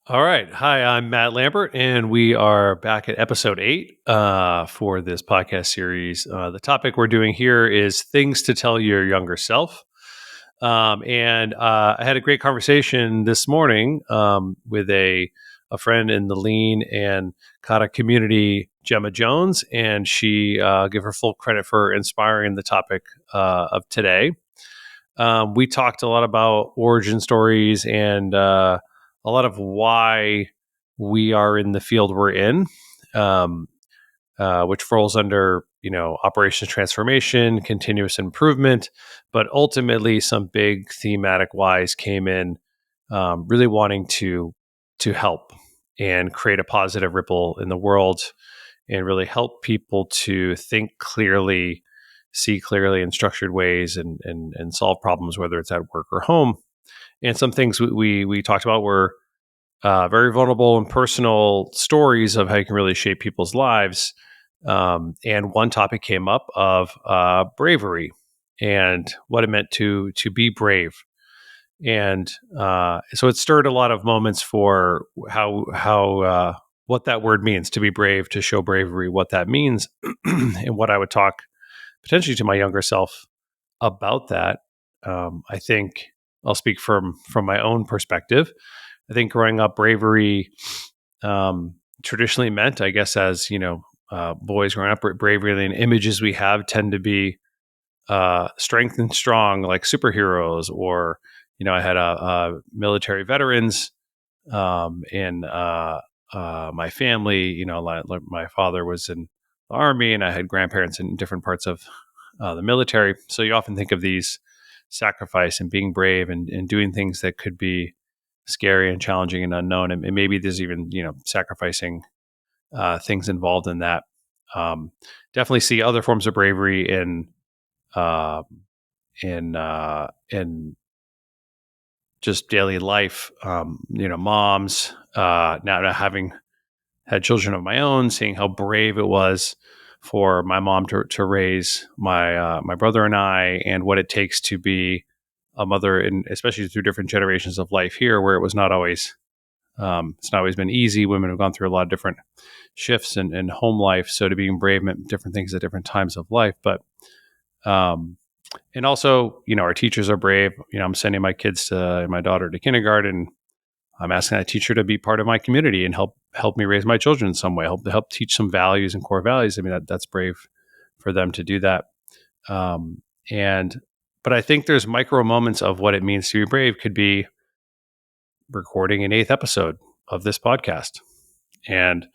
All right. Hi, I'm Matt Lambert, and we are back at episode 8 for this podcast series. The topic we're doing here is things to tell your younger self. And I had a great conversation this morning with a friend in the Lean and Kata community, Gemma Jones, and she give her full credit for inspiring the topic of today. We talked a lot about origin stories and a lot of why we are in the field we're in, um, which falls under operations transformation, continuous improvement, but ultimately some big thematic whys came in, really wanting to help and create a positive ripple in the world and really help people to think clearly, see clearly in structured ways, and solve problems, whether it's at work or home. And some things we talked about were very vulnerable and personal stories of how you can really shape people's lives. And one topic came up of bravery and what it meant to be brave. And so it stirred a lot of moments for how what that word means, to be brave, to show bravery, what that means, and what I would talk potentially to my younger self about that. I think I'll speak from my own perspective. I think growing up, bravery traditionally meant, I guess, as boys growing up, bravery and images we have tend to be strength and strong, like superheroes, or I had a military veterans in my family. Like my father was in the army, and I had grandparents in different parts of the military. So you often think of these sacrifice and being brave and doing things that could be scary and challenging and unknown, and maybe there's even sacrificing things involved in that. Definitely see other forms of bravery uh, in just daily life. Moms now having had children of my own, seeing how brave it was for my mom to raise my brother and I, and what it takes to be a mother, and especially through different generations of life here, where it was not always it's not always been easy. Women have gone through a lot of different shifts in home life, so to being brave meant different things at different times of life. But um, and also, our teachers are brave. I'm sending my daughter to kindergarten. I'm asking that teacher to be part of my community and help me raise my children in some way. Help teach some values and core values. I mean, that's brave for them to do that. Um, and but I think there's micro moments of what it means to be brave. Could be recording an 8th episode of this podcast and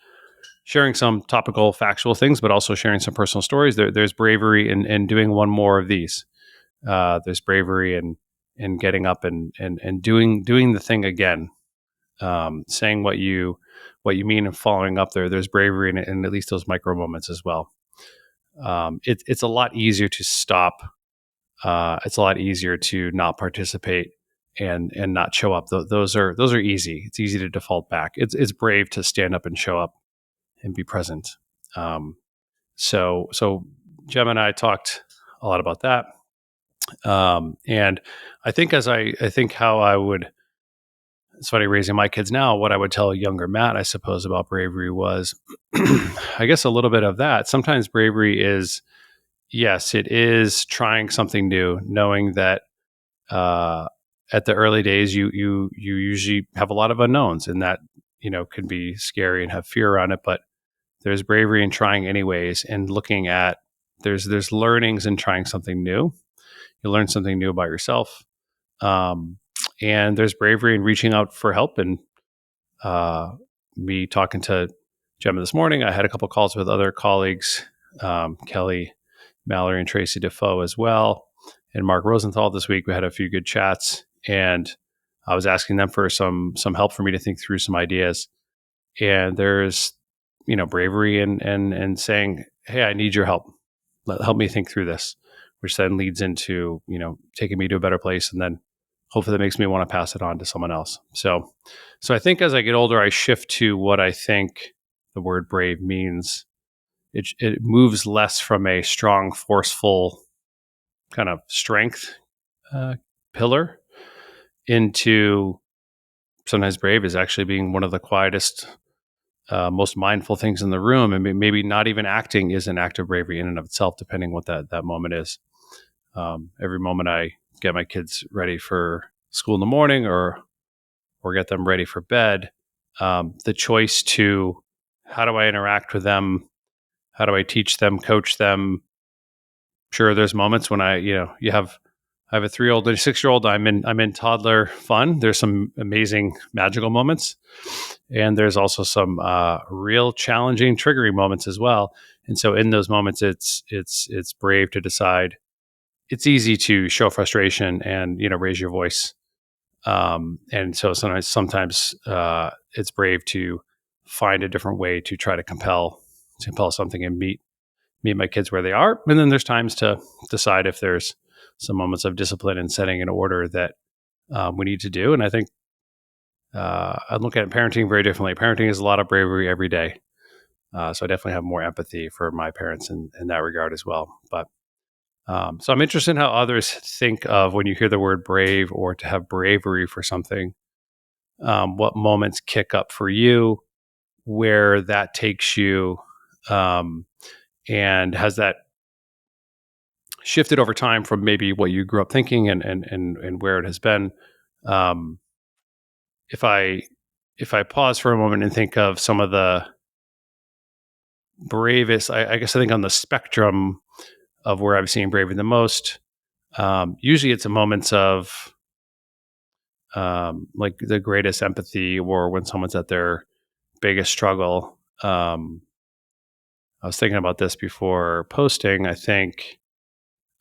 sharing some topical, factual things, but also sharing some personal stories. There's bravery in doing one more of these. There's bravery in getting up and doing the thing again, saying what you mean and following up there. There's bravery in at least those micro moments as well. It's a lot easier to stop. It's a lot easier to not participate and not show up. Those are easy. It's easy to default back. It's brave to stand up and show up and be present. Um, so Jem and I talked a lot about that. And I think I think how I would, it's funny raising my kids now, what I would tell a younger Matt, I suppose, about bravery was, I guess a little bit of that. Sometimes bravery is, yes, it is trying something new, knowing that, uh, at the early days, you usually have a lot of unknowns, and that, can be scary and have fear around it. But there's bravery in trying anyways, and looking at, there's learnings in trying something new. You learn something new about yourself. Um, and there's bravery in reaching out for help. And me talking to Gemma this morning, I had a couple calls with other colleagues, Kelly, Mallory, and Tracy Defoe as well, and Mark Rosenthal this week. We had a few good chats, and I was asking them for some help for me to think through some ideas. And there's bravery and saying, hey, I need your help. Help me think through this, which then leads into taking me to a better place, and then hopefully that makes me want to pass it on to someone else. So I think as I get older, I shift to what I think the word brave means. It moves less from a strong, forceful kind of strength uh, pillar into sometimes brave is actually being one of the quietest, most mindful things in the room, and maybe not even acting is an act of bravery in and of itself, depending what that moment is. Every moment I get my kids ready for school in the morning, or get them ready for bed, the choice to, how do I interact with them? How do I teach them, coach them? Sure, there's moments when I have a 3-year-old and a 6-year-old. I'm in toddler fun. There's some amazing magical moments, and there's also some real challenging, triggering moments as well. And so, in those moments, it's brave to decide. It's easy to show frustration and raise your voice. And so sometimes it's brave to find a different way to try to compel something and meet my kids where they are. And then there's times to decide if there's some moments of discipline and setting an order that we need to do. And I think I look at parenting very differently. Parenting is a lot of bravery every day. So I definitely have more empathy for my parents in that regard as well. But so I'm interested in how others think of when you hear the word brave or to have bravery for something. What moments kick up for you, where that takes you, um, and has that shifted over time from maybe what you grew up thinking and where it has been. Um, if I if I pause for a moment and think of some of the bravest, I guess I think on the spectrum of where I've seen bravery the most, usually it's in moments of like the greatest empathy, or when someone's at their biggest struggle. I was thinking about this before posting. I think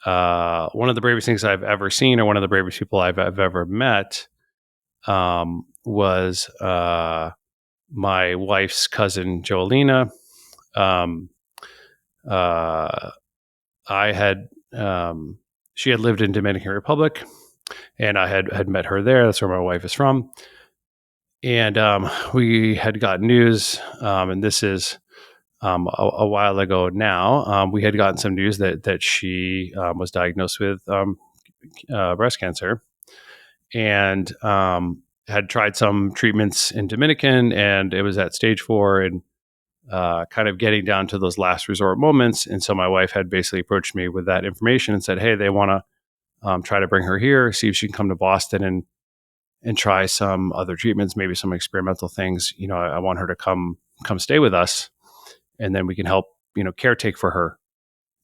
one of the bravest things I've ever seen, or one of the bravest people I've ever met, was my wife's cousin, Joelina. Um, uh, I had she had lived in Dominican Republic, and I had met her there. That's where my wife is from, and we had got news, and this is a while ago now. We had gotten some news that she was diagnosed with breast cancer, and had tried some treatments in Dominican, and it was at stage 4, and kind of getting down to those last resort moments. And so my wife had basically approached me with that information and said, "Hey, they want to try to bring her here, see if she can come to Boston and try some other treatments, maybe some experimental things. I want her to come stay with us, and then we can help caretake for her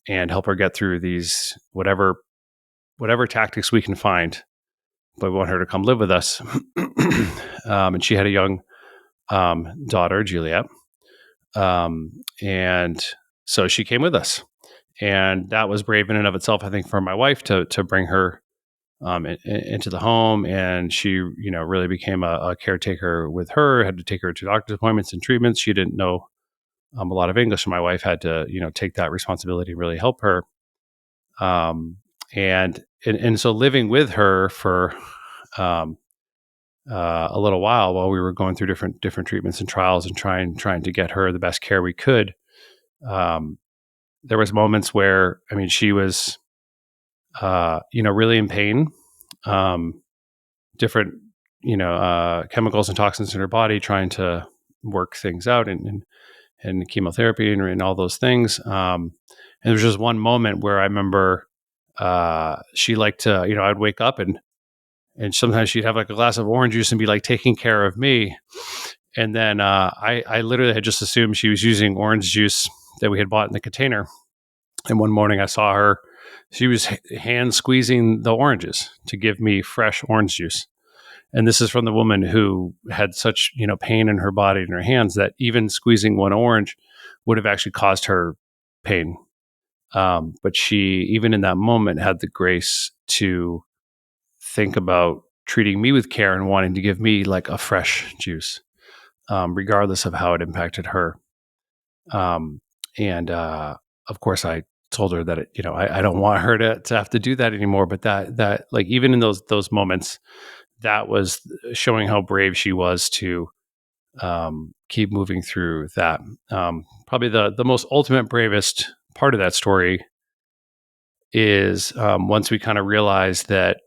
and help her get through these whatever tactics we can find. But we want her to come live with us." And she had a young daughter, Juliet, and so she came with us, and that was brave in and of itself, I think, for my wife to bring her into the home. And she really became a caretaker with her. Had to take her to doctor's appointments and treatments. She didn't know a lot of English, and my wife had to take that responsibility and really help her. Um, and so living with her for um, a little while we were going through different treatments and trials, and trying to get her the best care we could. Um, there was moments where, I mean, she was really in pain. Different chemicals and toxins in her body, trying to work things out, and chemotherapy and all those things. And there was just one moment where I remember she liked to, I'd wake up, and sometimes she'd have like a glass of orange juice and be like taking care of me. And then I literally had just assumed she was using orange juice that we had bought in the container. And one morning I saw her, she was hand squeezing the oranges to give me fresh orange juice. And this is from the woman who had such, pain in her body and her hands that even squeezing one orange would have actually caused her pain. But she, even in that moment, had the grace to think about treating me with care and wanting to give me like a fresh juice, regardless of how it impacted her. And of course, I told her that I don't want her to have to do that anymore. But that like, even in those moments, that was showing how brave she was to keep moving through that. Probably the most ultimate bravest part of that story is once we kind of realized that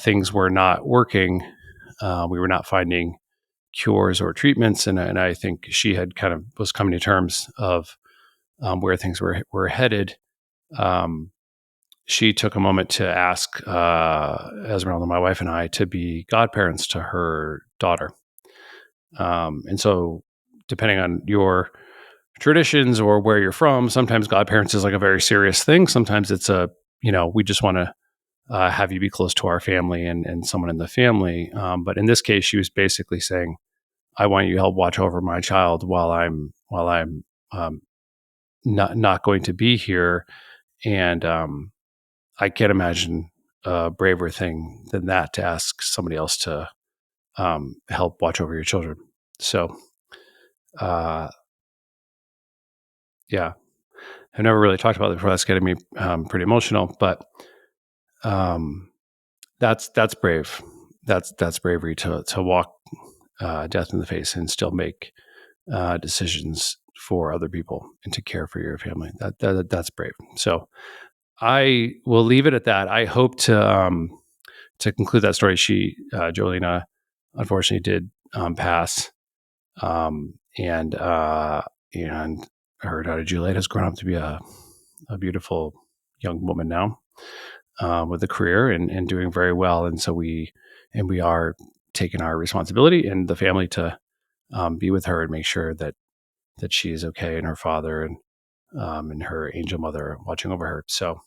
things were not working. We were not finding cures or treatments, and I think she had kind of was coming to terms of where things were headed. Um, she took a moment to ask Esmeralda, my wife, and I to be godparents to her daughter. And so, depending on your traditions or where you're from, sometimes godparents is like a very serious thing. Sometimes it's we just want to have you be close to our family and someone in the family. But in this case, she was basically saying, I want you to help watch over my child while I'm not going to be here. And I can't imagine a braver thing than that to ask somebody else to help watch over your children. So, uh, yeah, I've never really talked about it before. That's getting me pretty emotional, but um, that's brave. That's bravery to walk death in the face and still make decisions for other people and to care for your family. That's brave. So I will leave it at that. I hope to conclude that story. Joelina, unfortunately did pass, and her daughter Juliet has grown up to be a beautiful young woman now with a career and doing very well. And so we are taking our responsibility and the family to be with her and make sure that she is okay, and her father and her angel mother watching over her. So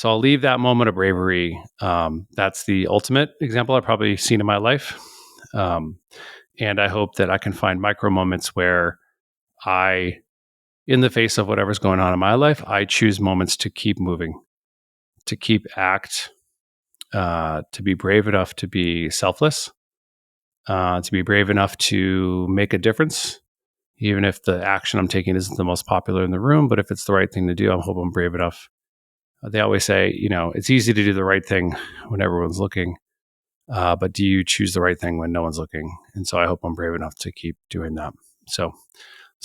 I'll leave that moment of bravery. That's the ultimate example I've probably seen in my life. Um, and I hope that I can find micro moments where in the face of whatever's going on in my life, I choose moments to keep moving, to keep to be brave enough to be selfless, to be brave enough to make a difference, even if the action I'm taking isn't the most popular in the room. But if it's the right thing to do, I hope I'm brave enough. They always say, it's easy to do the right thing when everyone's looking. But do you choose the right thing when no one's looking? And so I hope I'm brave enough to keep doing that. So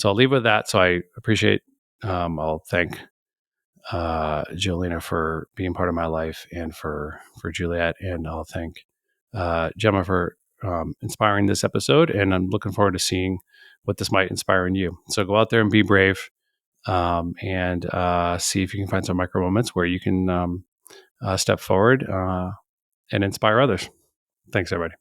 I'll leave with that. So I appreciate, I'll thank Joelina for being part of my life and for Juliet. And I'll thank Gemma for inspiring this episode. And I'm looking forward to seeing what this might inspire in you. So go out there and be brave, and see if you can find some micro moments where you can step forward and inspire others. Thanks, everybody.